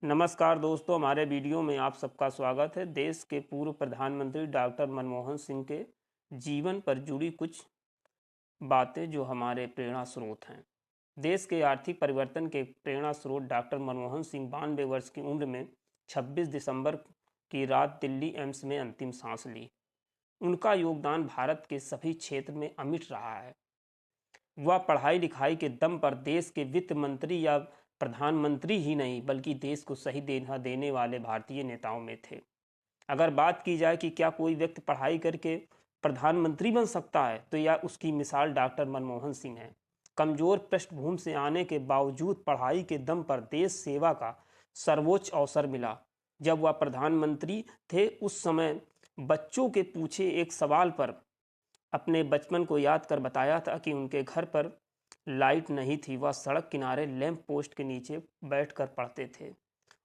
नमस्कार दोस्तों, हमारे वीडियो में आप सबका स्वागत है। देश के पूर्व प्रधानमंत्री डॉक्टर मनमोहन सिंह के जीवन पर जुड़ी कुछ बातें जो हमारे प्रेरणा स्रोत हैं। देश के आर्थिक परिवर्तन के प्रेरणा स्रोत डॉक्टर मनमोहन सिंह 92 वर्ष की उम्र में 26 दिसंबर की रात दिल्ली एम्स में अंतिम सांस ली। उनका योगदान भारत के सभी क्षेत्र में अमिट रहा है। वह पढ़ाई लिखाई के दम पर देश के वित्त मंत्री या प्रधानमंत्री ही नहीं बल्कि देश को सही देना देने वाले भारतीय नेताओं में थे। अगर बात की जाए कि क्या कोई व्यक्ति पढ़ाई करके प्रधानमंत्री बन सकता है तो यह उसकी मिसाल डॉक्टर मनमोहन सिंह है। कमजोर पृष्ठभूमि से आने के बावजूद पढ़ाई के दम पर देश सेवा का सर्वोच्च अवसर मिला। जब वह प्रधानमंत्री थे उस समय बच्चों के पूछे एक सवाल पर अपने बचपन को याद कर बताया था कि उनके घर पर लाइट नहीं थी, वह सड़क किनारे लैंप पोस्ट के नीचे बैठकर पढ़ते थे।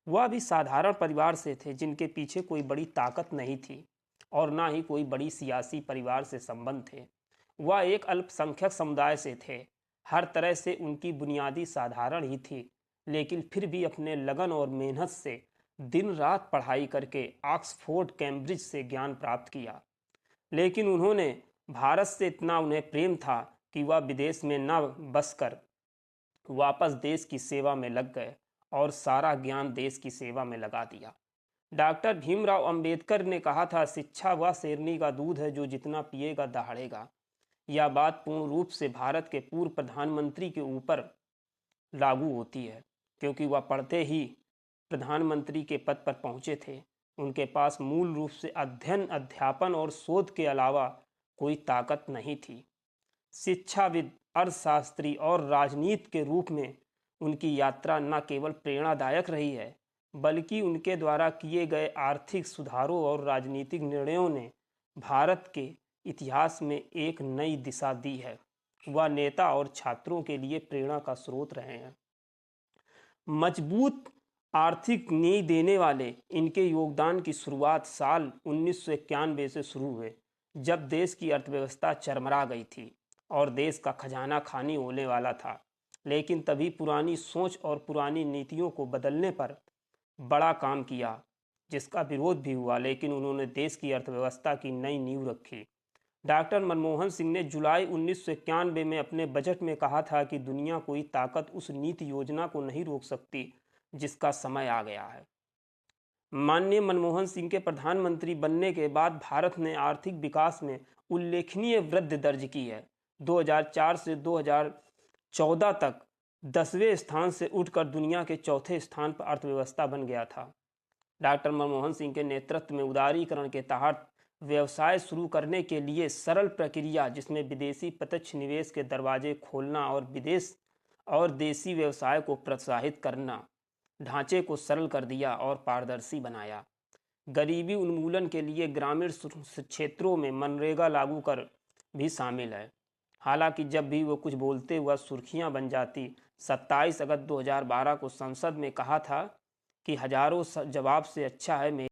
वह भी साधारण परिवार से थे जिनके पीछे कोई बड़ी ताकत नहीं थी और ना ही कोई बड़ी सियासी परिवार से संबंध थे। वह एक अल्पसंख्यक समुदाय से थे। हर तरह से उनकी बुनियादी साधारण ही थी, लेकिन फिर भी अपने लगन और मेहनत से दिन रात पढ़ाई करके ऑक्सफोर्ड कैम्ब्रिज से ज्ञान प्राप्त किया। लेकिन उन्होंने भारत से इतना उन्हें प्रेम था कि वह विदेश में न बसकर वापस देश की सेवा में लग गए और सारा ज्ञान देश की सेवा में लगा दिया। डॉक्टर भीमराव अंबेडकर ने कहा था, शिक्षा वह शेरनी का दूध है जो जितना पिएगा दहाड़ेगा। यह बात पूर्ण रूप से भारत के पूर्व प्रधानमंत्री के ऊपर लागू होती है, क्योंकि वह पढ़ते ही प्रधानमंत्री के पद पर पहुंचे थे। उनके पास मूल रूप से अध्ययन, अध्यापन और शोध के अलावा कोई ताकत नहीं थी। शिक्षाविद, अर्थशास्त्री और राजनीति के रूप में उनकी यात्रा न केवल प्रेरणादायक रही है, बल्कि उनके द्वारा किए गए आर्थिक सुधारों और राजनीतिक निर्णयों ने भारत के इतिहास में एक नई दिशा दी है। वह नेता और छात्रों के लिए प्रेरणा का स्रोत रहे हैं। मजबूत आर्थिक नींव देने वाले इनके योगदान की शुरुआत साल 1991 से शुरू हुए, जब देश की अर्थव्यवस्था चरमरा गई थी और देश का खजाना खाली होने वाला था। लेकिन तभी पुरानी सोच और पुरानी नीतियों को बदलने पर बड़ा काम किया, जिसका विरोध भी हुआ, लेकिन उन्होंने देश की अर्थव्यवस्था की नई नींव रखी। डॉक्टर मनमोहन सिंह ने जुलाई 1991 में अपने बजट में कहा था कि दुनिया कोई ताकत उस नीति योजना को नहीं रोक सकती जिसका समय आ गया है। माननीय मनमोहन सिंह के प्रधानमंत्री बनने के बाद भारत ने आर्थिक विकास में उल्लेखनीय वृद्धि दर्ज की है। 2004 से 2014 तक 10वें स्थान से उठकर दुनिया के चौथे स्थान पर अर्थव्यवस्था बन गया था। डॉक्टर मनमोहन सिंह के नेतृत्व में उदारीकरण के तहत व्यवसाय शुरू करने के लिए सरल प्रक्रिया, जिसमें विदेशी प्रत्यक्ष निवेश के दरवाजे खोलना और विदेश और देसी व्यवसाय को प्रोत्साहित करना, ढांचे को सरल कर दिया और पारदर्शी बनाया। गरीबी उन्मूलन के लिए ग्रामीण क्षेत्रों में मनरेगा लागू कर भी शामिल है। हालांकि जब भी वो कुछ बोलते वह सुर्खियां बन जाती। 27 अगस्त 2012 को संसद में कहा था कि हजारों जवाब से अच्छा है